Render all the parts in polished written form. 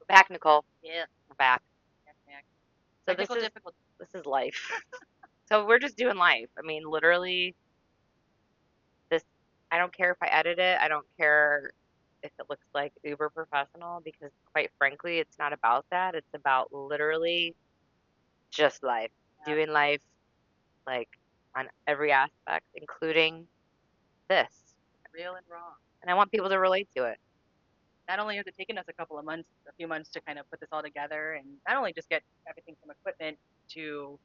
Back, Nicole. Yeah. We're back. Back. So this Technical is difficulty. this is life. So we're just doing life. I mean, literally, this. I don't care if I edit it. I don't care if it looks like uber professional because, quite frankly, it's not about that. It's about literally just life, Yeah. doing life like on every aspect, including this. Real and raw. And I want people to relate to it. Not only has it taken us a few months to kind of put this all together and not only just get everything from equipment to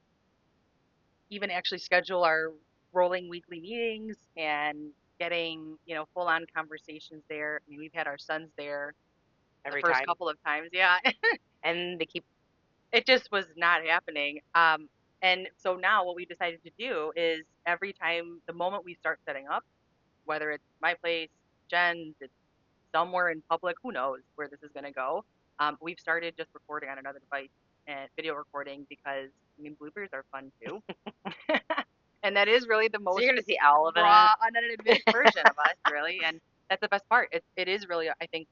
even actually schedule our rolling weekly meetings and getting, full on conversations there. I mean, we've had our sons there the Every first time. couple of times. Yeah. And they keep, It just was not happening. And so now what we decided to do is every time the moment we start setting up, whether it's my place, Jen's, it's somewhere in public, who knows where this is going to go. We've started just recording on another device and video recording because, I mean, bloopers are fun too. And that is really the so most you're going to see Olive in raw, unedited it. version of us, really. And that's the best part. It is really, I think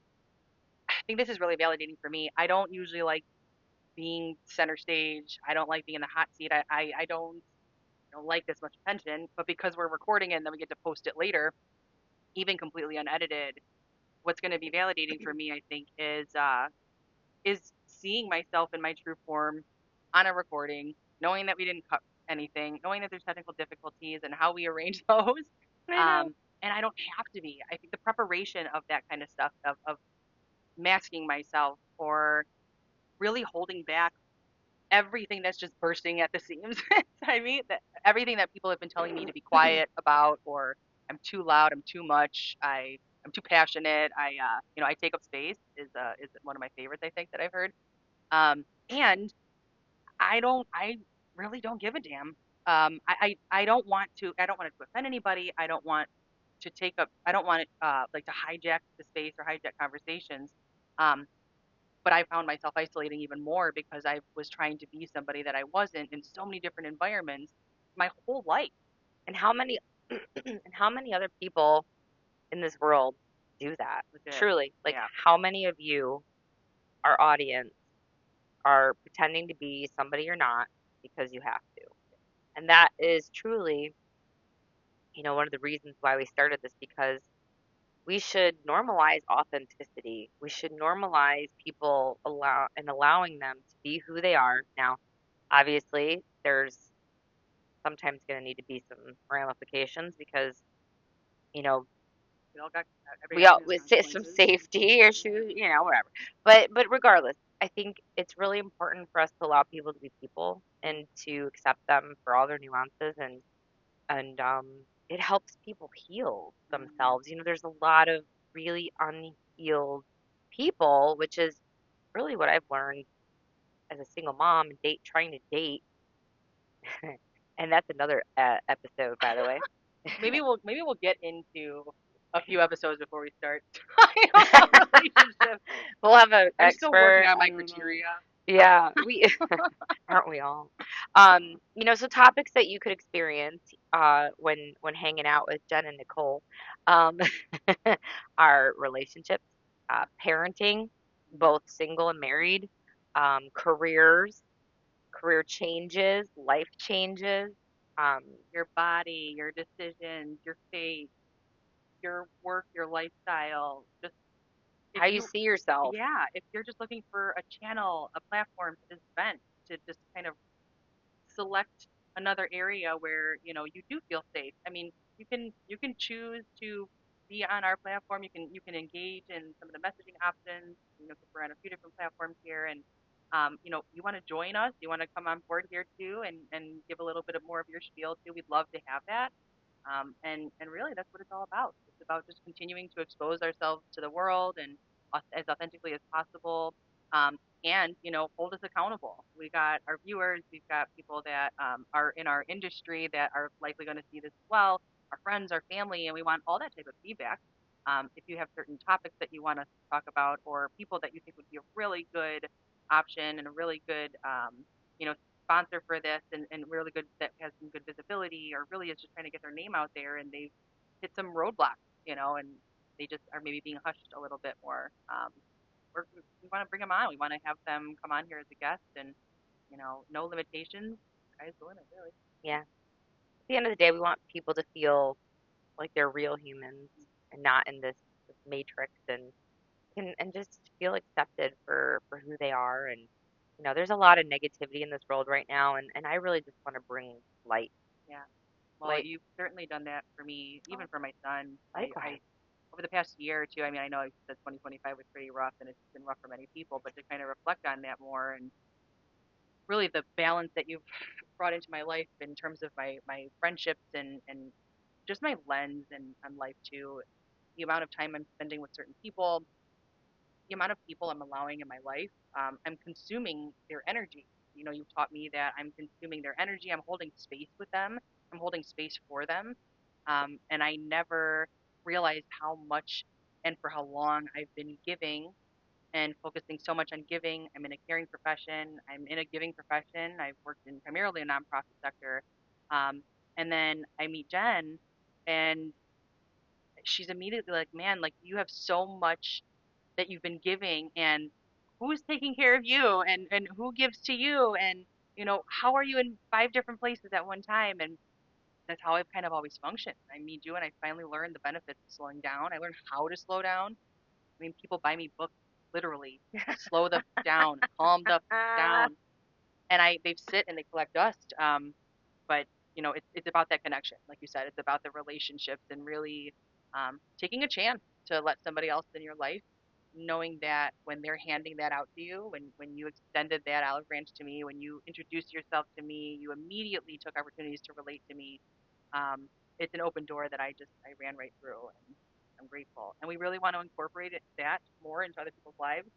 this is really validating for me. I don't usually like being center stage. I don't like being in the hot seat. I don't like this much attention, but because we're recording it and then we get to post it later, even completely unedited, what's going to be validating for me, I think, is seeing myself in my true form on a recording, knowing that we didn't cut anything, knowing that there's technical difficulties and how we arrange those. I know. Um, and I don't have to be. I think the preparation of that kind of stuff, of masking myself or really holding back everything that's just bursting at the seams. I mean, everything that people have been telling me to be quiet about, or I'm too loud, I'm too much, I'm too passionate. I take up space is one of my favorites I think that I've heard. And I really don't give a damn. I don't want it to offend anybody. I don't want to take up, I don't want it, like to hijack the space or hijack conversations. Um, but I found myself isolating even more because I was trying to be somebody that I wasn't in so many different environments my whole life. And how many and how many other people in this world do that? Legit. Truly. Like Yeah. how many of you, our audience, are pretending to be somebody you're not because you have to? And that is truly, one of the reasons why we started this because we should normalize authenticity. We should normalize people allowing them to be who they are. Now, obviously, there's sometimes going to need to be some ramifications because, you know, We all got we everything all has with some consequences. safety issues, whatever. But regardless, I think it's really important for us to allow people to be people and to accept them for all their nuances and it helps people heal Mm-hmm. themselves. There's a lot of really unhealed people, which is really what I've learned as a single mom and trying to date. And that's another episode, by the way. Maybe we'll get into a few episodes before we start talking about relationships. We'll have an I'm still working expert on my on, criteria. yeah, we aren't we all? So topics that you could experience when hanging out with Jen and Nicole, um, are relationships, parenting, both single and married, careers, career changes, life changes, um, Your body, your decisions, your faith, your work, your lifestyle. Just if how you you see yourself. yeah, if you're just looking for a channel, a platform to just vent, to just kind of select another area where, you do feel safe. I mean, you can choose to be on our platform. You can engage in some of the messaging options, because we're on a few different platforms here. And you want to join us, you want to come on board here too, and give a little bit of more of your spiel too. We'd love to have that. And really, that's what it's all about. It's about just continuing to expose ourselves to the world and as authentically as possible. And hold us accountable. We got our viewers, we've got people that are in our industry that are likely going to see this as well, our friends, our family, and we want all that type of feedback. If you have certain topics that you want us to talk about, or people that you think would be a really good option and a really good, you know, sponsor for this, and really good, that has some good visibility, or really is just trying to get their name out there, and they've hit some roadblocks, and they just are maybe being hushed a little bit more. We're want to bring them on. We want to have them come on here as a guest, and no limitations. Sky's the limit, really. Yeah. At the end of the day, we want people to feel like they're real humans and not in this matrix, and just feel accepted for who they are. And there's a lot of negativity in this world right now, and I really just want to bring light. Yeah. Well, Light. you've certainly done that for me, even Oh, for my son. I likewise. over the past year or two, I mean, I know that 2025 was pretty rough, and it's been rough for many people, but to kind of reflect on that more and really the balance that you've brought into my life in terms of my friendships and just my lens and on life too, the amount of time I'm spending with certain people, the amount of people I'm allowing in my life, I'm consuming their energy. You've taught me that I'm consuming their energy. I'm holding space with them. I'm holding space for them. And I never realized how much and for how long I've been giving and focusing so much on giving. I'm in a caring profession. I'm in a giving profession. I've worked in primarily a nonprofit sector. Um, and then I meet Jen, and she's immediately like, man, like you have so much that you've been giving, and who's taking care of you, and who gives to you, and how are you in five different places at one time? And that's how I've kind of always functioned. I meet you, and I finally learned the benefits of slowing down. I learned how to slow down. I mean, people buy me books literally, slow the down, calm the Ah, down, and they sit and they collect dust. But it's about that connection, like you said. It's about the relationships and really taking a chance to let somebody else in your life, knowing that when they're handing that out to you, when you extended that olive branch to me, when you introduced yourself to me, you immediately took opportunities to relate to me. um, it's an open door that I ran right through, and I'm grateful. And we really want to incorporate that more into other people's lives.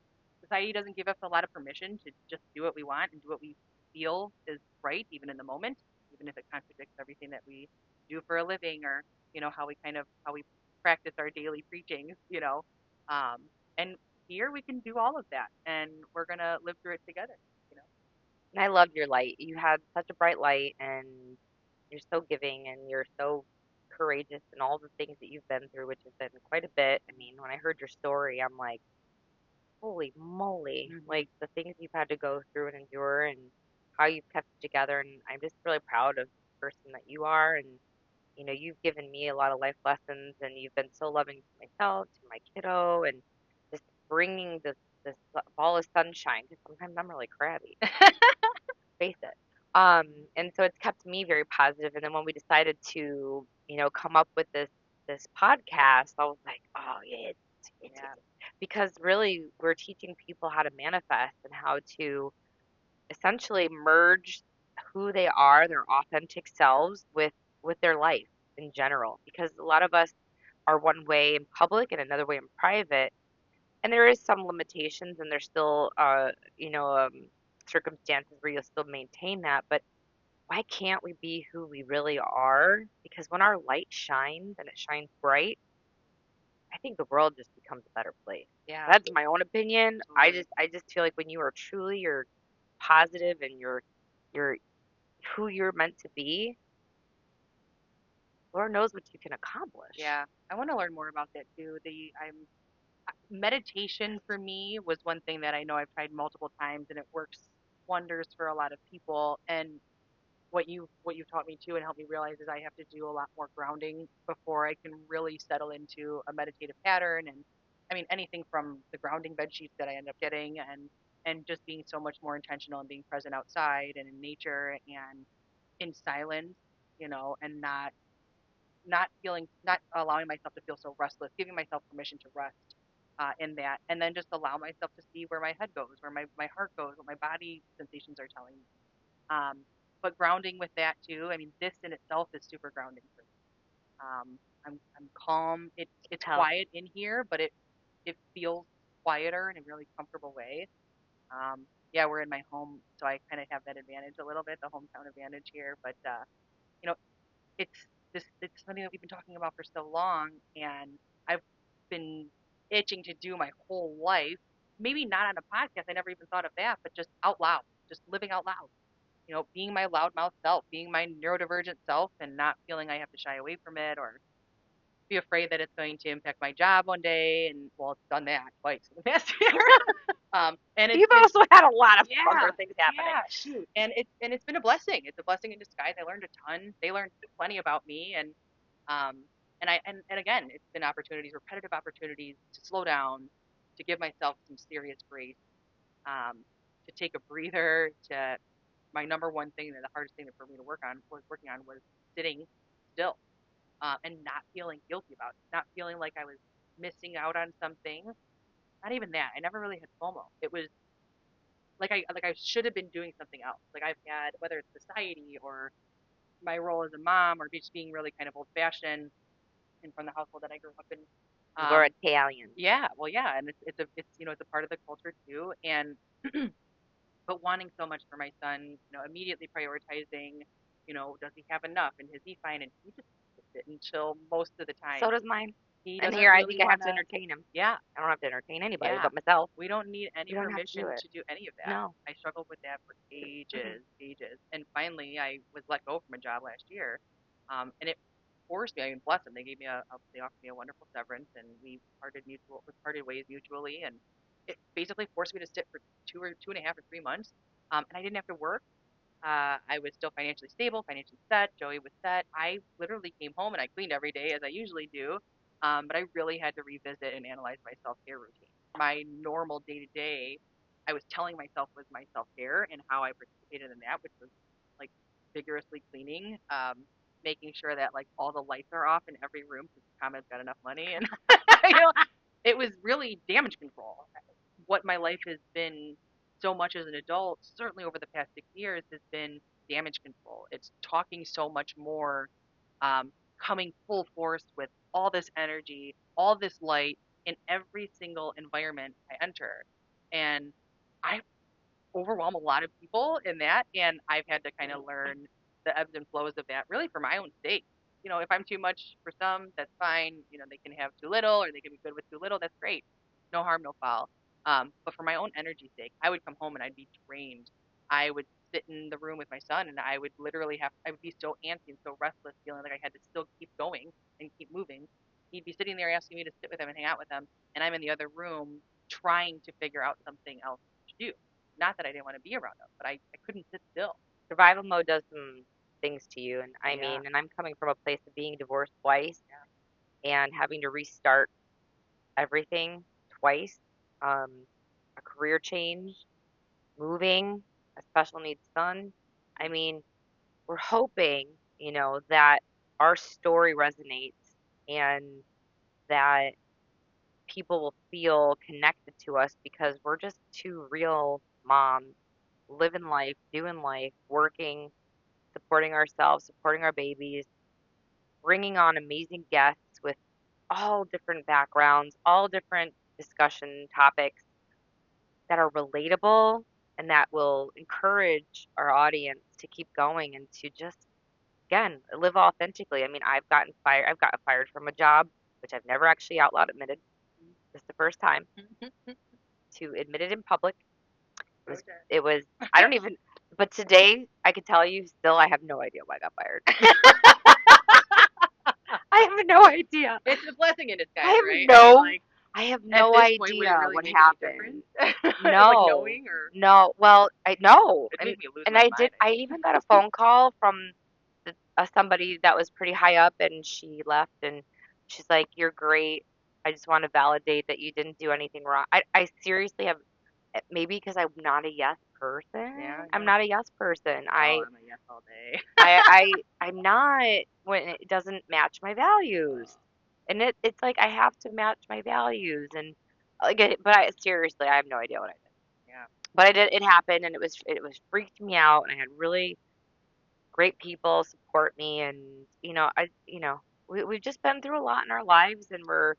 Society doesn't give us a lot of permission to just do what we want and do what we feel is right, even in the moment, even if it contradicts everything that we do for a living, or how we practice our daily preachings. Um, and here we can do all of that, and we're gonna live through it together. You know. and I loved your light. You had such a bright light, and you're so giving, and you're so courageous, and all the things that you've been through, which has been quite a bit. I mean, when I heard your story, I'm like, holy moly, Hmm. like the things you've had to go through and endure, and how you've kept it together. And I'm just really proud of the person that you are. And you've given me a lot of life lessons, and you've been so loving to myself, to my kiddo, and just bringing this ball of sunshine, because sometimes I'm really crabby, face it. And so it's kept me very positive. And then when we decided to, come up with this podcast, I was like, oh yeah, Yeah. because really we're teaching people how to manifest and how to essentially merge who they are, their authentic selves, with their life in general. Because a lot of us are one way in public and another way in private, and there is some limitations, and there's still circumstances where you'll still maintain that. But why can't we be who we really are? Because when our light shines and it shines bright, I think the world just becomes a better place. Yeah. That's my own opinion. I Totally. just I just feel like when you are truly you're positive and you're who you're meant to be, Lord knows what you can accomplish. Yeah. I want to learn more about that too. The I'm Meditation for me was one thing that I know I've tried multiple times, and it works wonders for a lot of people. And what you've taught me too and helped me realize is I have to do a lot more grounding before I can really settle into a meditative pattern. And I mean, anything from the grounding bed sheets that I end up getting, and just being so much more intentional and being present outside and in nature and in silence, and not allowing myself to feel so restless, giving myself permission to rest in that, and then just allow myself to see where my head goes, where my heart goes, what my body sensations are telling me. But grounding with that too. I mean, this in itself is super grounding for me. I'm calm. It's Tell. quiet in here, but it feels quieter in a really comfortable way. Yeah, we're in my home, so I kind of have that advantage a little bit, the hometown advantage here. But you know, it's it's something that we've been talking about for so long, and I've been itching to do my whole life. Maybe not on a podcast. I never even thought of that, but just out loud, just living out loud. Being my loudmouth self, being my neurodivergent self, and not feeling I have to shy away from it or be afraid that it's going to impact my job one day. And well, it's done that twice in the past year. And You've it's also had a lot of yeah, bummer things happening. yeah, shoot. And it's been a blessing. It's a blessing in disguise. I learned a ton. They learned plenty about me, um and again, it's been opportunities, repetitive opportunities to slow down, to give myself some serious grace, to take a breather, to my number one thing, that the hardest thing for me to working on was sitting still, and not feeling guilty about it, not feeling like I was missing out on something. Not even that. I never really had FOMO. It was like I should have been doing something else. Like I've had, whether it's society or my role as a mom or just being really kind of old fashioned and from the household that I grew up in. We're Um, Italian. yeah, well, yeah, and it's it's a part of the culture too, and but wanting so much for my son, immediately prioritizing, does he have enough and is he fine? And he just sits and chill most of the So time. does mine. He And doesn't here I really think I have want to to. entertain him. Yeah, I don't have to entertain anybody yeah. but myself. We don't need any You don't have to do permission it. to do any of that. No. I struggled with that for ages, ages. And finally, I was let go from a job last year. And it forced me, I mean, bless them. They gave me they offered me a wonderful severance, and we parted ways mutually. And it basically forced me to sit for 2.5 or 3 months. And I didn't have to work. I was still financially stable, financially set. Joey was set. I literally came home and I cleaned every day as I usually do. But I really had to revisit and analyze my self care routine. My normal day to day, I was telling myself was my self care and how I participated in that, which was like vigorously cleaning, making sure that like all the lights are off in every room because Conrad's got enough money, and you know, it was really damage control. What my life has been so much as an adult, certainly over the past 6 years, has been damage control. It's talking so much more, coming full force with all this energy, all this light in every single environment I enter. And I overwhelm a lot of people in that, and I've had to kind of learn the ebbs and flows of that really for my own sake. If I'm too much for some, that's fine. They can have too little or they can be good with too little. That's great. No harm, no foul. But for my own energy's sake, I would come home and I'd be drained. I would sit in the room with my son and I would be so antsy and so restless, feeling like I had to still keep going and keep moving. He'd be sitting there asking me to sit with him and hang out with him, and I'm in the other room trying to figure out something else to do. Not that I didn't want to be around them, but I couldn't sit still. Survival mode does some things to you. And I Yeah, mean, and I'm coming from a place of being divorced twice and having to restart everything twice. A career change, moving, a special needs son. I yeah. mean, we're hoping, that our story resonates and that people will feel connected to us because we're just two real moms living life, doing life, working, supporting ourselves, supporting our babies, bringing on amazing guests with all different backgrounds, all different discussion topics that are relatable and that will encourage our audience to keep going and to just again live authentically. I mean, I've gotten fired from a job, which I've never actually out loud admitted. This is the first time to admit it in public. It Go was Jen. it was I don't even but today I can tell you still I have no idea why I got fired. I have no idea. It's a blessing in I disguise, have right? I mean, no like I have at no this point, would it idea really what make any happened. difference? Like No. knowing, or No. Well, I no. it'd And make me lose and my I did mind, I I think. even got a phone call from somebody that was pretty high up and she left and she's like, "You're great. I just want to validate that you didn't do anything wrong." I seriously have maybe because I'm not a yes Yeah, person. I'm yeah. not a yes person. Oh, I'm a yes all day. I'm not when it doesn't match my values. And it's like I have to match my values and but I seriously I have no idea what I did. Yeah. But I did it happened and it was freaked me out and I had really great people support me and we've just been through a lot in our lives and we're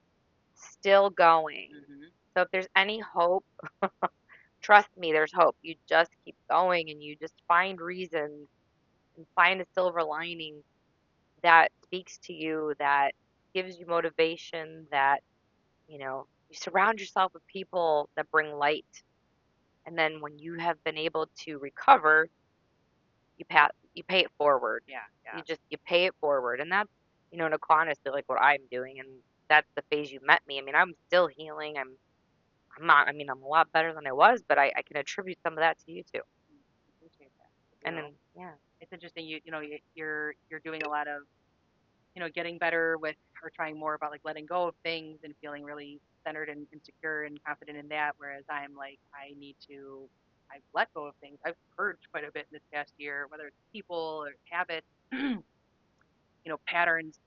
still going. Hmm. So if there's any hope, trust me, there's hope. You just keep going and you just find reasons and find a silver lining that speaks to you, that gives you motivation, that, you surround yourself with people that bring light. And then when you have been able to recover, you pay it forward. Yeah, yeah. You pay it forward. And that's, in honestly like what I'm doing. And that's the phase you met me. I mean, I'm still healing. I'm not, I mean, I'm a lot better than I was, but I can attribute some of that to you too. I appreciate that. And then, yeah, It's interesting. You're doing a lot of getting better with or trying more about like letting go of things and feeling really centered and secure and confident in that. Whereas I'm like, I've let go of things. I've purged quite a bit in this past year, whether it's people or habits, patterns.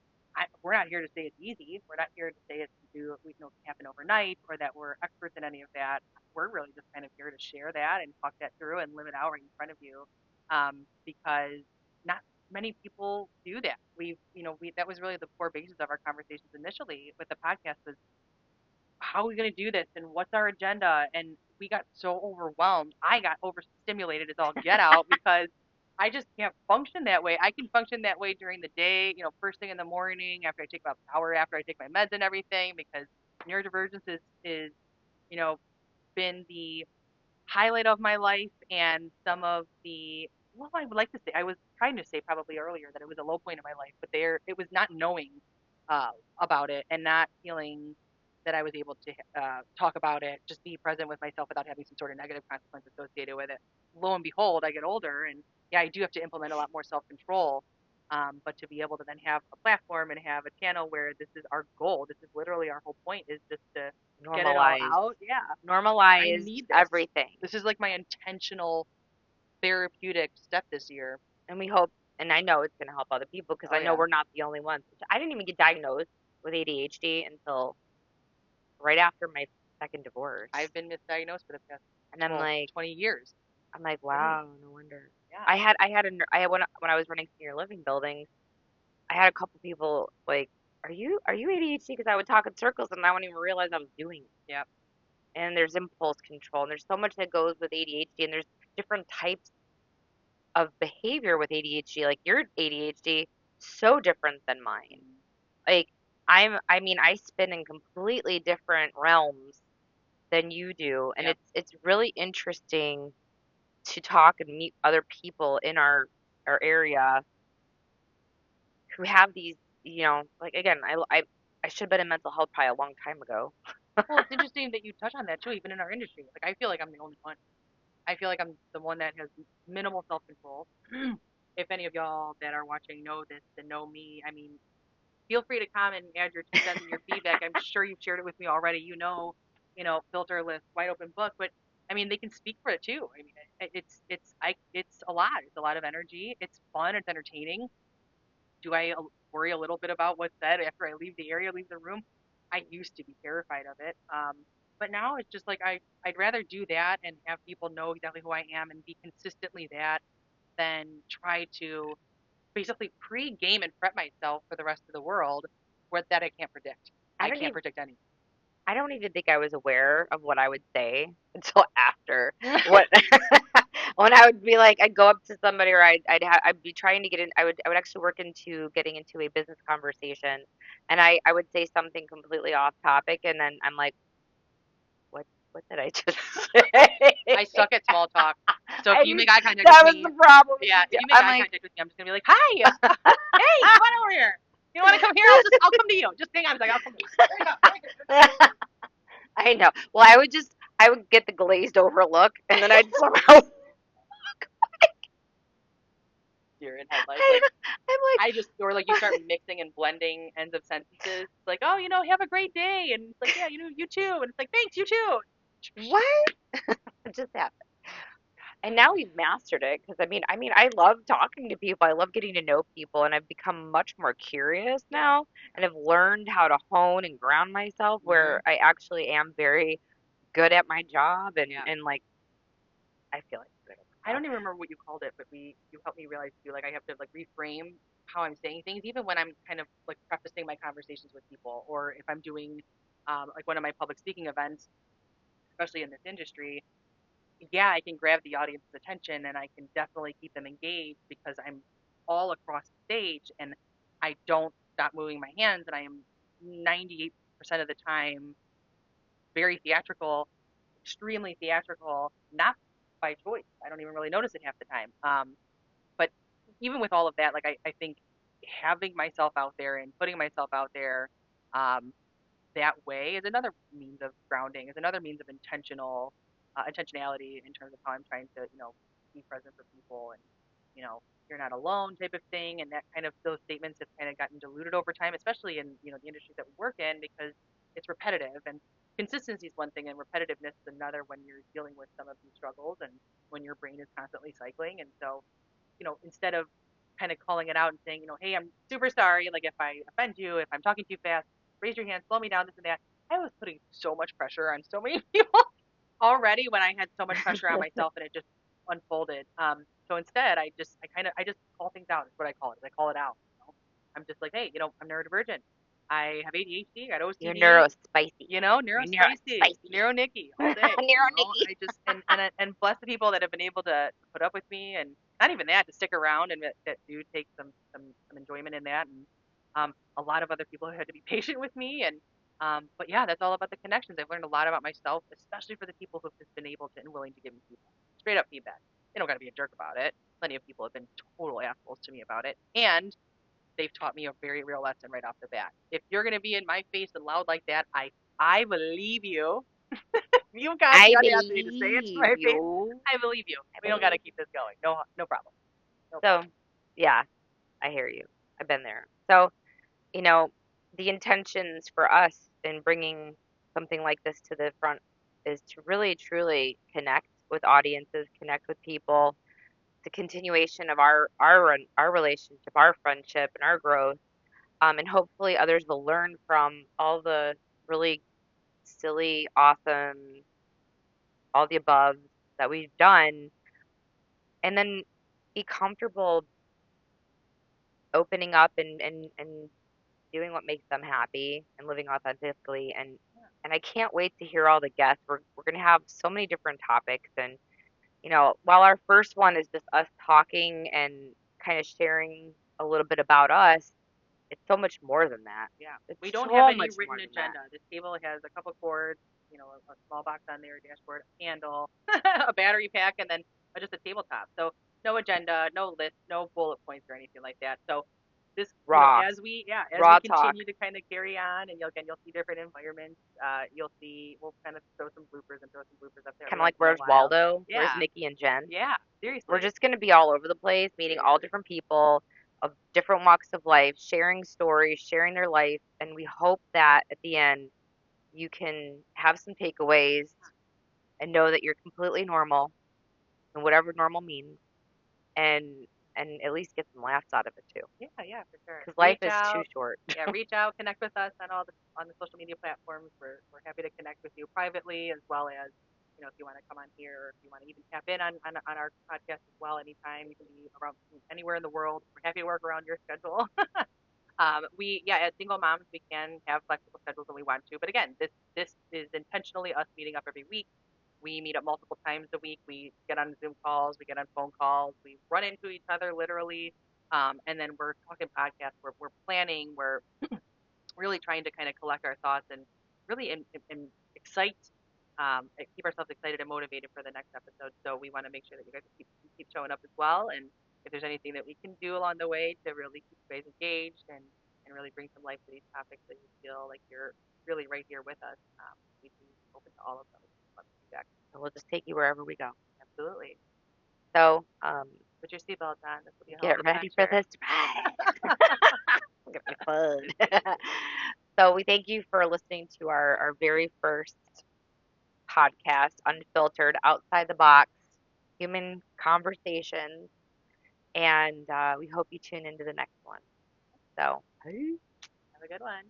We're not here to say it's easy. We're not here to say it's to do, can happen overnight or that we're experts in any of that. We're really just kind of here to share that and talk that through and live it out right in front of you. Because not many people do that. That was really the core basis of our conversations initially with the podcast was how are we going to do this and what's our agenda? And we got so overwhelmed. I got overstimulated as all get out because I just can't function that way. I can function that way during the day, first thing in the morning after I take my shower, after I take my meds and everything, because neurodivergence is, you know, been the highlight of my life and some of the well, I would like to say I was trying to say probably earlier that it was a low point in my life, but it was not knowing uh, about it and not feeling that I was able to talk about it, just be present with myself without having some sort of negative consequence associated with it. Lo and behold, I get older, and yeah, I do have to implement a lot more self control. But to be able to then have a platform and have a channel where this is our goal, this is literally our whole point, is just to get it all normalize, out. Yeah, I normalize need this. everything. This is like my intentional therapeutic step this year. And we hope, and I know it's going to help other people because Oh I know yeah. we're not the only ones. I didn't even get diagnosed with ADHD until right after my second divorce. I've been misdiagnosed for the past And I'm like, 20 years. wow, no wonder. Yeah. I had when I was running senior living buildings, I had a couple people like, are you ADHD? Because I would talk in circles and I wouldn't even realize I was doing it. Yeah. And there's impulse control, and there's so much that goes with ADHD, and there's different types of behavior with ADHD. Like your ADHD, so different than mine. Mm, Like I mean, I spin in completely different realms than you do, and yeah. it's really interesting to talk and meet other people in our area who have these, like again, I should have been in mental health probably a long time ago. Well, it's interesting that you touch on that too, even in our industry. Like, I feel like I'm the only one. I feel like I'm the one that has minimal self control. If any of y'all that are watching know this and know me, I mean, feel free to come and add your 2 cents and your feedback. I'm sure you've shared it with me already. Filterless, wide open book, but I mean, they can speak for it too. I mean, it's a lot. It's a lot of energy. It's fun. It's entertaining. Do I worry a little bit about what's said after I leave the area, leave the room? I used to be terrified of it. But now it's just like I'd rather do that and have people know exactly who I am and be consistently that than try to basically pre-game and prep myself for the rest of the world where that I can't predict. I I don't can't even predict anything. I don't even think I was aware of what I would say until after what when I would be like I'd go up to somebody or I'd be trying to get in I would actually work into getting into a business conversation and I would say something completely off topic and then I'm like what what did I just say? I suck at small talk. So if I you just make eye contact with that was me, the problem. yeah, if you make I'm eye like contact with me, I'm just gonna be like, "Hi, hey, come on over here. You want to come here? I'll come to you. Just hang on a second. I'll come to you. There you go. Very good. Good job. I know. Well, I would get the glazed over look and then I'd somehow Deer in headlights. Like I'm like I just or like you start mixing and blending ends of sentences. It's like, oh, have a great day, and it's like, yeah, you too, and it's like, thanks, you too. what? It just happened. And now we've mastered it because I love talking to people. I love getting to know people, and I've become much more curious Yeah. now, and I've learned how to hone and ground myself Hmm. where I actually am very good at my job, Yeah. and like I feel like I'm good at I my job. don't even remember what you called it, but you helped me realize too, like I have to like reframe how I'm saying things, even when I'm kind of like prefacing my conversations with people, or if I'm doing like one of my public speaking events, especially in this industry. Yeah, I can grab the audience's attention and I can definitely keep them engaged because I'm all across the stage and I don't stop moving my hands and I am 98% of the time very theatrical, extremely theatrical, not by choice. I don't even really notice it half the time. But even with all of that, like I think having myself out there and putting myself out there, um, that way is another means of grounding, is another means of intentionality in terms of how I'm trying to, be present for people and, you're not alone type of thing. And that kind of, those statements have kind of gotten diluted over time, especially in, the industry that we work in, because it's repetitive and consistency is one thing and repetitiveness is another when you're dealing with some of these struggles and when your brain is constantly cycling. And so, instead of kind of calling it out and saying, hey, I'm super sorry. Like if I offend you, if I'm talking too fast, raise your hand, slow me down, this and that. I was putting so much pressure on so many people already when I had so much pressure on myself and it just unfolded. So instead, I just call things out. Is what I call it. I call it out. I'm just like, hey, I'm neurodivergent. I have ADHD. I got You're OCD. neuro spicy. Neuro You're neuro spicy, spicy. neuro Nikki all day. Neuro Nikki. I just and bless the people that have been able to put up with me, and not even that, to stick around and that do take some enjoyment in that, and a lot of other people have had to be patient with me, and but yeah, that's all about the connections. I've learned a lot about myself, especially for the people who've just been able to and willing to give me feedback, straight up feedback. They don't got to be a jerk about it. Plenty of people have been total assholes to me about it, and they've taught me a very real lesson right off the bat. If you're going to be in my face and loud like that, I believe you. You've got I the audacity to say it to believe my face. you. I believe you. I We don't got believe to you. keep this going. No, no problem. No So, problem. yeah, I hear you. I've been there. So, you know, the intentions for us in bringing something like this to the front is to really truly connect with audiences, connect with people, the continuation of our relationship, our friendship, and our growth. And hopefully others will learn from all the really silly, awesome, all the above that we've done, and then be comfortable opening up and doing what makes them happy and living authentically. And I can't wait to hear all the guests. We're gonna have so many different topics, and while our first one is just us talking and kind of sharing a little bit about us, it's so much more than that. Yeah. It's We don't have so any much more written than that. agenda. This table has a couple cords, a small box on there, a dashboard, a candle, a battery pack, and then just a tabletop. So no agenda, no list, no bullet points or anything like that. So this, Raw, as we raw talk, continue to kind of carry on, and you'll see different environments. We'll kind of throw some bloopers and throw some bloopers up there kind every of like once in a where's while. Waldo, where's Yeah, Nikki and Jen. yeah. We're Seriously, just gonna be all over the place, meeting all seriously. different people of different walks of life, sharing stories, sharing their life, and we hope that at the end you can have some takeaways and know that you're completely normal and whatever normal means, and at least get some laughs out of it too, Yeah, yeah, for sure. because life Reach is too out. short. Yeah, reach out, connect with us on on the social media platforms. We're happy to connect with you privately as well as, if you want to come on here or if you want to even tap in on our podcast as well anytime. You can be around anywhere in the world. We're happy to work around your schedule. As single moms, we can have flexible schedules when we want to. But again, this is intentionally us meeting up every week. We meet up multiple times a week. We get on Zoom calls, we get on phone calls, we run into each other literally, and then we're talking podcasts. We're planning. We're really trying to kind of collect our thoughts and really and excite, keep ourselves excited and motivated for the next episode. So we want to make sure that you guys keep showing up as well. And if there's anything that we can do along the way to really keep you guys engaged and really bring some life to these topics that you feel like you're really right here with us, we'd be open to all of those. Love feedback. And we'll just take you wherever we go. Absolutely. So Put your seatbelt on. This will be a hell of get an ready for adventure. this ride. It's gonna be fun. Seriously. So we thank you for listening to our very first podcast, Unfiltered, Outside the Box, Human Conversations, and we hope you tune into the next one. So, Have a good one.